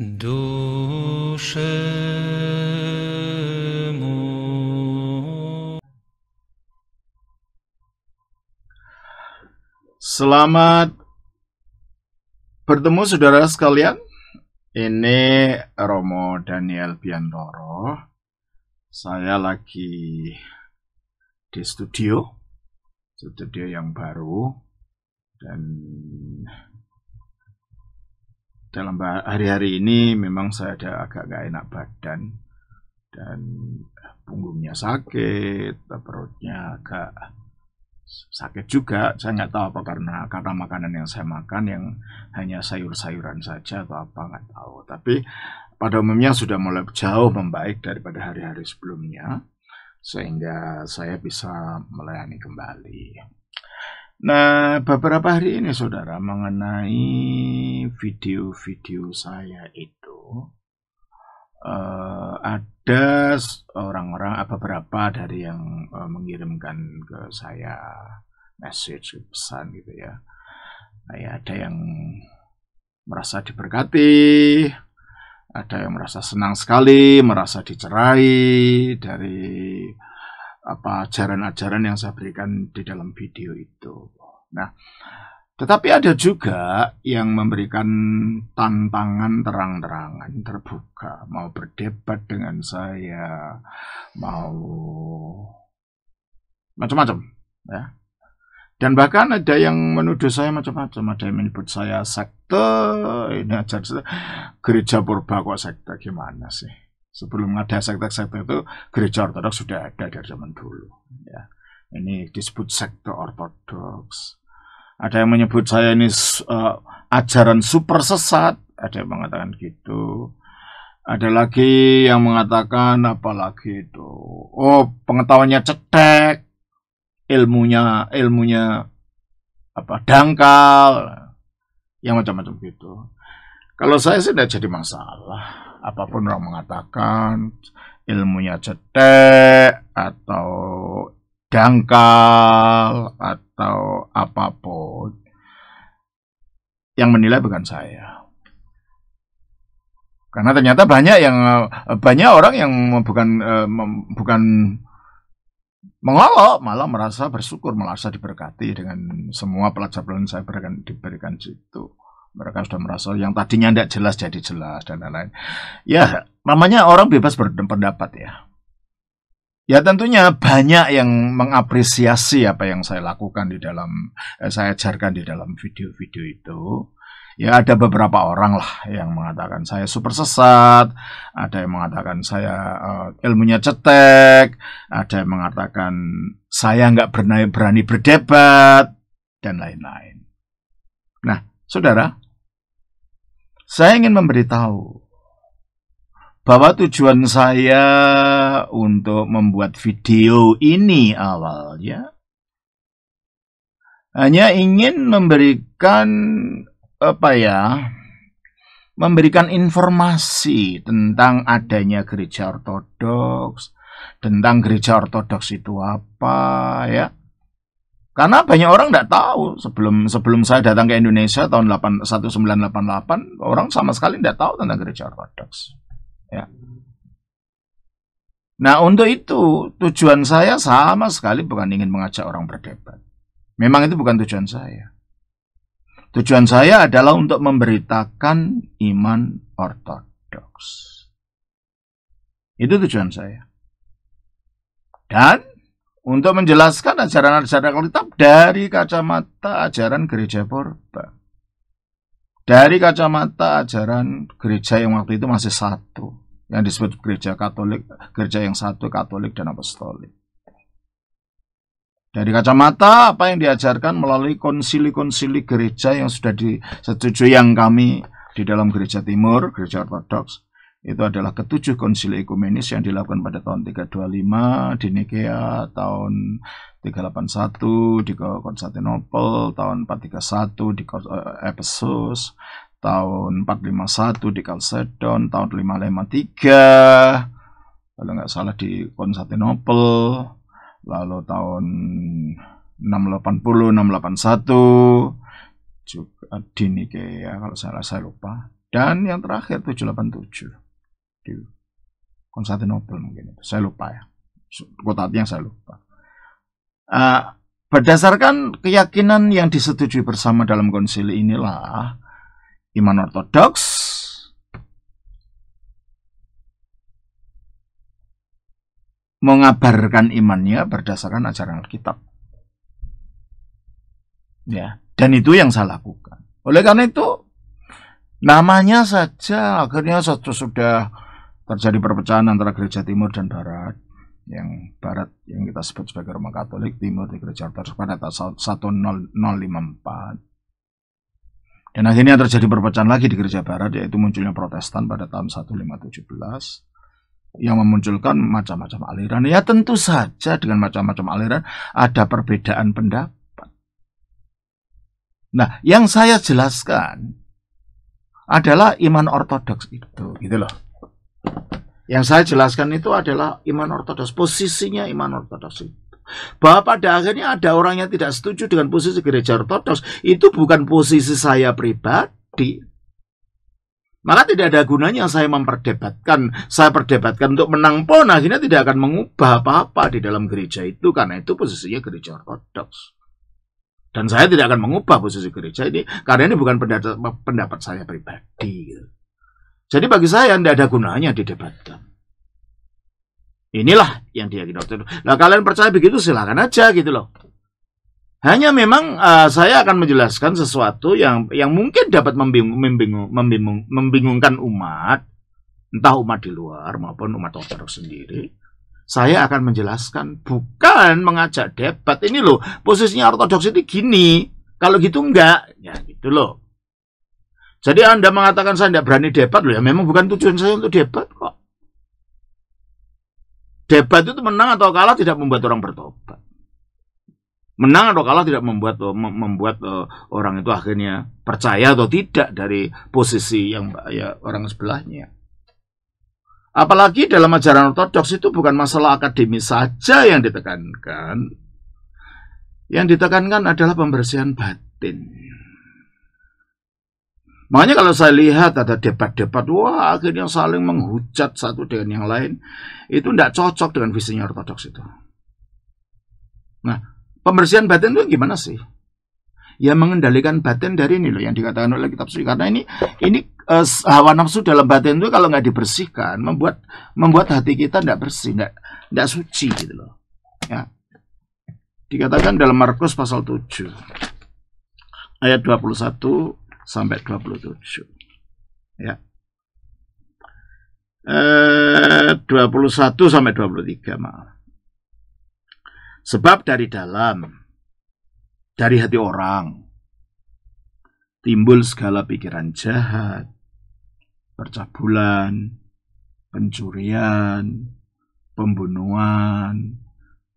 Duszemu. Selamat bertemu saudara sekalian. Ini Romo Daniel Biantoro. Saya lagi di studio yang baru, dan dalam hari-hari ini memang saya ada agak gak enak badan, dan punggungnya sakit, perutnya agak sakit juga. Saya nggak tahu apa karena makanan yang saya makan yang hanya sayur-sayuran saja atau apa, nggak tahu. Tapi pada umumnya sudah mulai jauh membaik daripada hari-hari sebelumnya, sehingga saya bisa melayani kembali. Nah, beberapa hari ini saudara, mengenai video-video saya itu, ada orang-orang, beberapa dari yang mengirimkan ke saya message, pesan gitu ya. Ada yang merasa diberkati, ada yang merasa senang sekali, merasa dicerai dari ajaran-ajaran yang saya berikan di dalam video itu. Nah, tetapi ada juga yang memberikan tantangan terang-terangan, terbuka, mau berdebat dengan saya, mau macam-macam, ya. Dan bahkan ada yang menuduh saya macam-macam, ada yang menyebut saya sekte, ini ajar gereja purba kok sekte, gimana sih? Sebelum ada sekte-sekte itu, gereja ortodoks sudah ada dari zaman dulu, ya. Ini disebut sekte ortodoks. Ada yang menyebut saya ini ajaran super sesat, ada yang mengatakan gitu. Ada lagi yang mengatakan apalagi itu, pengetahuannya cetek, ilmunya dangkal, yang macam-macam gitu. Kalau saya sih tidak jadi masalah. Apapun orang mengatakan ilmunya cetek atau dangkal atau apapun, yang menilai bukan saya. Karena ternyata banyak orang yang bukan mengelak, malah merasa bersyukur, merasa diberkati dengan semua pelajaran saya diberikan situ. Mereka sudah merasa yang tadinya tidak jelas jadi jelas dan lain-lain. Ya, namanya orang bebas berpendapat ya. Ya tentunya banyak yang mengapresiasi apa yang saya lakukan saya ajarkan di dalam video-video itu. Ya ada beberapa orang lah yang mengatakan saya super sesat, ada yang mengatakan saya ilmunya cetek, ada yang mengatakan saya nggak berani berdebat, dan lain-lain. Nah, saudara, saya ingin memberitahu bahwa tujuan saya untuk membuat video ini awalnya hanya ingin memberikan informasi tentang adanya gereja ortodoks, tentang gereja ortodoks itu apa, ya. Karena banyak orang tidak tahu. Sebelum saya datang ke Indonesia tahun 1988, orang sama sekali tidak tahu tentang gereja ortodoks. Ya. Nah, untuk itu tujuan saya sama sekali bukan ingin mengajak orang berdebat. Memang itu bukan tujuan saya. Tujuan saya adalah untuk memberitakan iman ortodoks. Itu tujuan saya. Dan untuk menjelaskan ajaran-ajaran Alkitab dari kacamata ajaran gereja purba. Dari kacamata ajaran gereja yang waktu itu masih satu, yang disebut gereja Katolik, gereja yang satu, Katolik dan Apostolik. Dari kacamata apa yang diajarkan melalui konsili-konsili gereja yang sudah disetujui yang kami di dalam gereja timur, gereja ortodoks, itu adalah ketujuh konsili ekumenis yang dilakukan pada tahun 325 di Nikea, tahun 381 di Konstantinopel, tahun 431 di Efesus, tahun 451 di Kalsedon, tahun 553 kalau nggak salah di Konstantinopel, lalu tahun 680, 681 juga di Nikea, kalau saya lupa. Dan yang terakhir 787 di Konstantinopel mungkin itu. Saya lupa ya. Kotanya saya lupa. Berdasarkan keyakinan yang disetujui bersama dalam konsili inilah iman ortodoks mengabarkan imannya berdasarkan ajaran Alkitab. Ya, dan itu yang saya lakukan. Oleh karena itu, namanya saja akhirnya sudah terjadi perpecahan antara gereja timur dan barat. Yang barat yang kita sebut sebagai Roma Katolik, timur di gereja ortodoks pada tahun 1054. Dan akhirnya terjadi perpecahan lagi di gereja barat, yaitu munculnya Protestan pada tahun 1517 yang memunculkan macam-macam aliran. Ya tentu saja dengan macam-macam aliran ada perbedaan pendapat. Nah, yang saya jelaskan adalah iman ortodoks itu, gitu loh. Yang saya jelaskan itu adalah iman ortodoks, posisinya iman ortodoks itu. Bahwa pada akhirnya ada orang yang tidak setuju dengan posisi gereja ortodoks, itu bukan posisi saya pribadi. Maka tidak ada gunanya saya perdebatkan untuk menang pun akhirnya tidak akan mengubah apa-apa di dalam gereja itu, karena itu posisinya gereja ortodoks. Dan saya tidak akan mengubah posisi gereja ini, karena ini bukan pendapat saya pribadi. Jadi bagi saya tidak ada gunanya didebatkan. Inilah yang diyakini ortodoks. Nah, kalian percaya begitu silakan aja gitu loh. Hanya memang saya akan menjelaskan sesuatu yang mungkin dapat membingungkan umat, entah umat di luar maupun umat ortodoks sendiri. Saya akan menjelaskan, bukan mengajak debat. Ini loh, posisinya ortodoks itu gini. Kalau gitu enggak, ya gitu loh. Jadi Anda mengatakan saya tidak berani debat loh, ya memang bukan tujuan saya untuk debat kok. Debat itu menang atau kalah tidak membuat orang bertobat. Menang atau kalah tidak membuat orang itu akhirnya percaya atau tidak dari posisi yang ya, orang sebelahnya. Apalagi dalam ajaran ortodoks itu bukan masalah akademis saja yang ditekankan. Yang ditekankan adalah pembersihan batin. Makanya kalau saya lihat ada debat-debat, wah akhirnya saling menghujat satu dengan yang lain, itu tidak cocok dengan visinya ortodoks itu. Nah, pembersihan batin itu gimana sih? Ya mengendalikan batin dari ini loh yang dikatakan oleh kitab suci. Karena ini hawa nafsu dalam batin itu kalau nggak dibersihkan membuat hati kita tidak bersih, tidak suci gitu loh. Ya. Dikatakan dalam Markus pasal 7 ayat 21 sampai 27. Ya. 21 sampai 23, maaf. Sebab dari dalam, dari hati orang, timbul segala pikiran jahat, percabulan, pencurian, pembunuhan,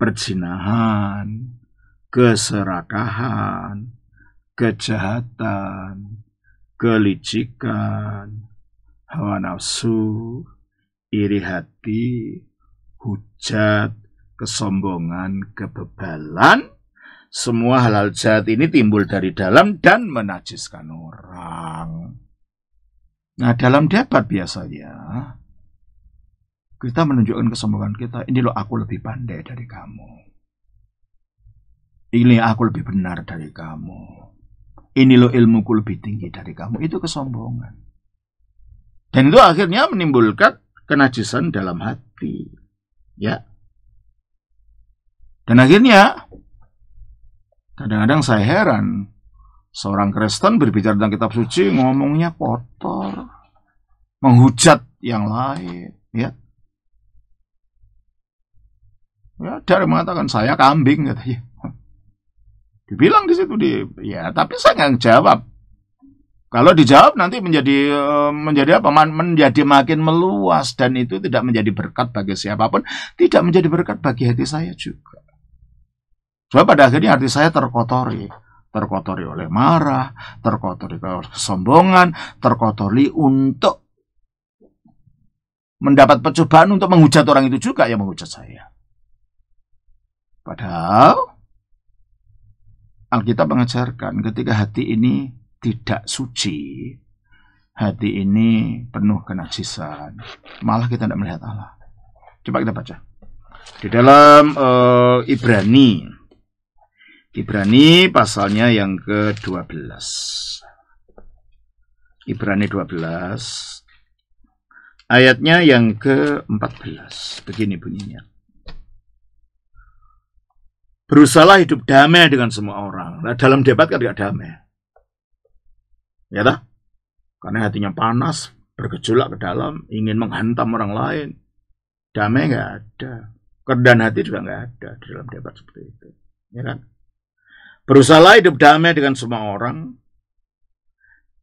perzinahan, keserakahan, kejahatan, kelicikan, hawa nafsu, iri hati, hujat, kesombongan, kebebalan. Semua hal-hal jahat ini timbul dari dalam dan menajiskan orang. Nah, dalam debat biasanya kita menunjukkan kesombongan kita. Ini loh, aku lebih pandai dari kamu. Ini aku lebih benar dari kamu. Ini loh, ilmuku lebih tinggi dari kamu. Itu kesombongan. Dan itu akhirnya menimbulkan kenajisan dalam hati. Ya. Dan akhirnya kadang-kadang saya heran, seorang Kristen berbicara tentang kitab suci ngomongnya kotor, menghujat yang lain, ya. Ya, dari mengatakan saya kambing katanya. Dibilang di situ ya, tapi saya nggak jawab. Kalau dijawab nanti menjadi apa? Menjadi makin meluas dan itu tidak menjadi berkat bagi siapapun, tidak menjadi berkat bagi hati saya juga. Sebab pada akhirnya hati saya terkotori oleh marah, terkotori oleh kesombongan, terkotori untuk mendapat percobaan untuk menghujat orang itu juga yang menghujat saya. Padahal Alkitab mengajarkan ketika hati ini tidak suci, hati ini penuh kenajisan, malah kita tidak melihat Allah. Coba kita baca di dalam Ibrani pasalnya yang ke-12. Ibrani 12 ayatnya yang ke-14. Begini bunyinya. Berusahalah hidup damai dengan semua orang. Nah, dalam debat kan tidak damai. Ya tak? Karena hatinya panas, bergejolak ke dalam, ingin menghantam orang lain. Damai nggak ada. Kerendahan hati juga nggak ada di dalam debat seperti itu. Ya kan? Berusahalah hidup damai dengan semua orang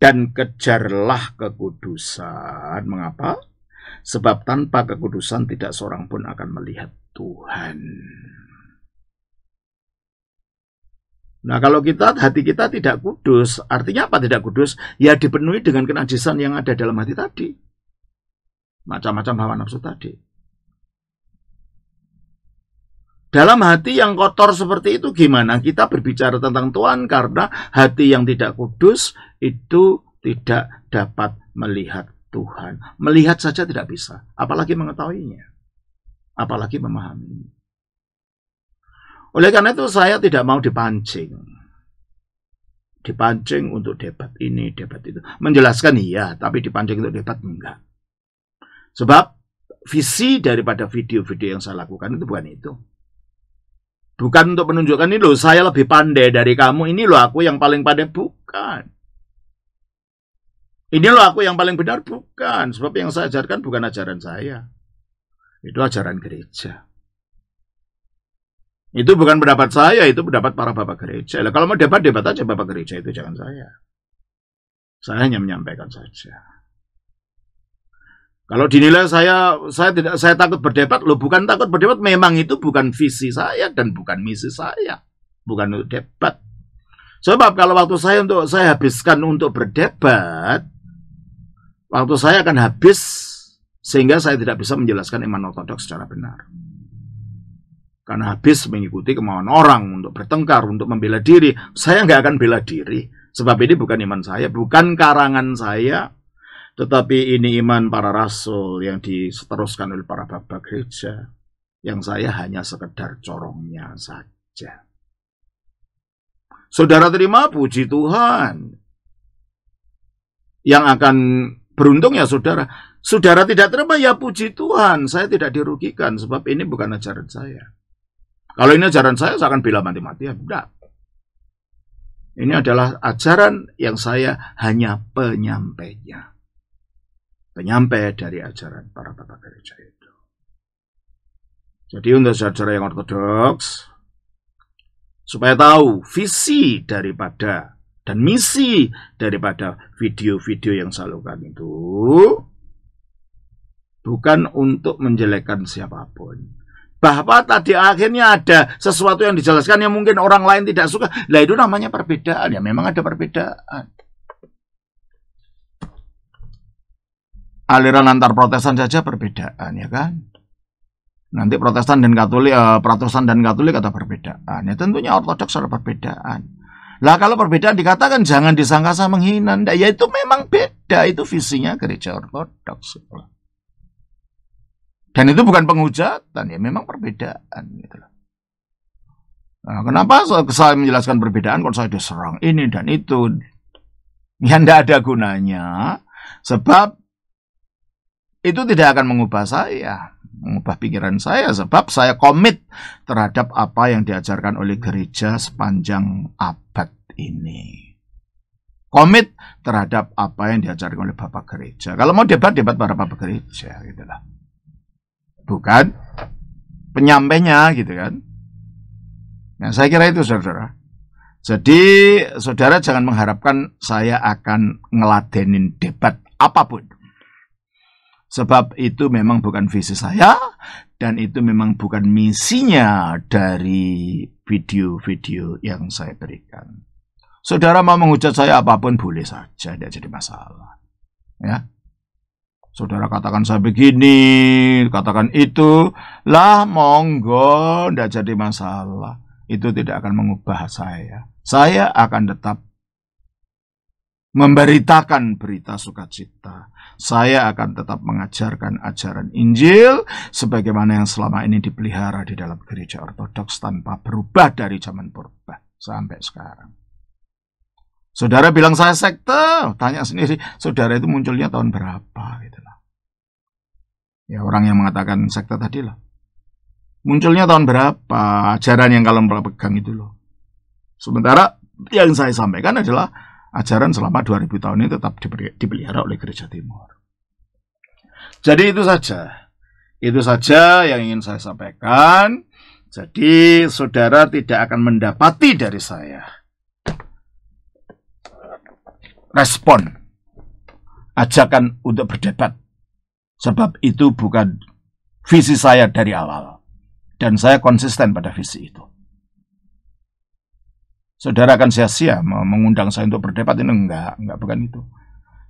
dan kejarlah kekudusan. Mengapa? Sebab tanpa kekudusan tidak seorang pun akan melihat Tuhan. Nah, kalau hati kita tidak kudus, artinya apa tidak kudus? Ya dipenuhi dengan kenajisan yang ada dalam hati tadi. Macam-macam hawa nafsu tadi. Dalam hati yang kotor seperti itu gimana kita berbicara tentang Tuhan? Karena hati yang tidak kudus itu tidak dapat melihat Tuhan. Melihat saja tidak bisa, apalagi mengetahuinya, apalagi memahaminya. Oleh karena itu saya tidak mau dipancing untuk debat ini, debat itu. Menjelaskan iya, tapi dipancing untuk debat enggak. Sebab visi daripada video-video yang saya lakukan itu bukan itu. Bukan untuk menunjukkan ini loh, saya lebih pandai dari kamu, ini loh aku yang paling pandai, bukan. Ini loh aku yang paling benar, bukan. Sebab yang saya ajarkan bukan ajaran saya. Itu ajaran gereja. Itu bukan pendapat saya, itu pendapat para bapak gereja. Kalau mau debat aja bapak gereja, itu jangan saya. Saya hanya menyampaikan saja. Kalau dinilai saya takut berdebat, loh bukan takut berdebat, memang itu bukan visi saya dan bukan misi saya, bukan untuk debat. Sebab kalau waktu saya habiskan untuk berdebat, waktu saya akan habis sehingga saya tidak bisa menjelaskan iman ortodoks secara benar. Karena habis mengikuti kemauan orang untuk bertengkar, untuk membela diri, saya nggak akan bela diri. Sebab ini bukan iman saya, bukan karangan saya. Tetapi ini iman para rasul yang diteruskan oleh para bapak gereja. Yang saya hanya sekedar corongnya saja. Saudara terima, puji Tuhan. Yang akan beruntung ya saudara. Saudara tidak terima, ya puji Tuhan. Saya tidak dirugikan sebab ini bukan ajaran saya. Kalau ini ajaran saya akan bela mati-matian. Tidak. Ini adalah ajaran yang saya hanya penyampainya. Penyampai dari ajaran para bapak gereja itu. Jadi untuk saudara yang ortodoks, supaya tahu visi daripada dan misi daripada video-video yang saya lakukan itu, bukan untuk menjelekkan siapapun. Bahwa tadi akhirnya ada sesuatu yang dijelaskan yang mungkin orang lain tidak suka. Lah itu namanya perbedaan, ya memang ada perbedaan. Aliran antar Protestan saja perbedaan, ya kan? Nanti Protestan dan Katolik ada perbedaan. Ya tentunya Ortodoks ada perbedaan. Lah kalau perbedaan dikatakan jangan disangka menghina, ya itu memang beda, itu visinya gereja Ortodoks. Dan itu bukan penghujatan, ya memang perbedaan. Gitu. Nah, kenapa saya menjelaskan perbedaan kalau saya diserang ini dan itu? Ya tidak ada gunanya, sebab itu tidak akan mengubah saya, mengubah pikiran saya, sebab saya komit terhadap apa yang diajarkan oleh gereja sepanjang abad ini. Komit terhadap apa yang diajarkan oleh bapak gereja. Kalau mau debat para bapak gereja, gitu lah. Bukan penyampainya, gitu kan. Nah, saya kira itu, saudara. Jadi, saudara jangan mengharapkan saya akan ngeladenin debat apapun. Sebab itu memang bukan visi saya, dan itu memang bukan misinya dari video-video yang saya berikan. Saudara mau menghujat saya apapun boleh saja, tidak jadi masalah. Ya, saudara katakan saya begini, katakan itu, lah monggo, tidak jadi masalah. Itu tidak akan mengubah saya. Saya akan tetap memberitakan berita sukacita. Saya akan tetap mengajarkan ajaran Injil sebagaimana yang selama ini dipelihara di dalam gereja ortodoks tanpa berubah dari zaman purba sampai sekarang. Saudara bilang saya sekte, tanya sendiri, saudara itu munculnya tahun berapa gitu loh. Ya orang yang mengatakan sekte tadi lah. Munculnya tahun berapa, ajaran yang kalian pegang itu loh. Sementara yang saya sampaikan adalah ajaran selama 2000 tahun ini tetap dipelihara oleh Gereja Timur. Jadi itu saja. Itu saja yang ingin saya sampaikan. Jadi saudara tidak akan mendapati dari saya respon, ajakan untuk berdebat. Sebab itu bukan visi saya dari awal. Dan saya konsisten pada visi itu. Saudara akan sia-sia mengundang saya untuk berdebat, ini enggak bukan itu.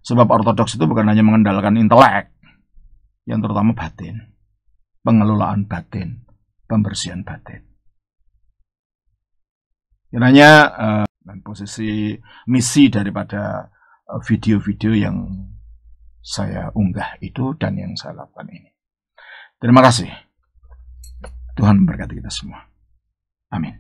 Sebab ortodoks itu bukan hanya mengandalkan intelek, yang terutama batin, pengelolaan batin, pembersihan batin. Kiranya posisi misi daripada video-video yang saya unggah itu dan yang saya lakukan ini. Terima kasih. Tuhan memberkati kita semua. Amin.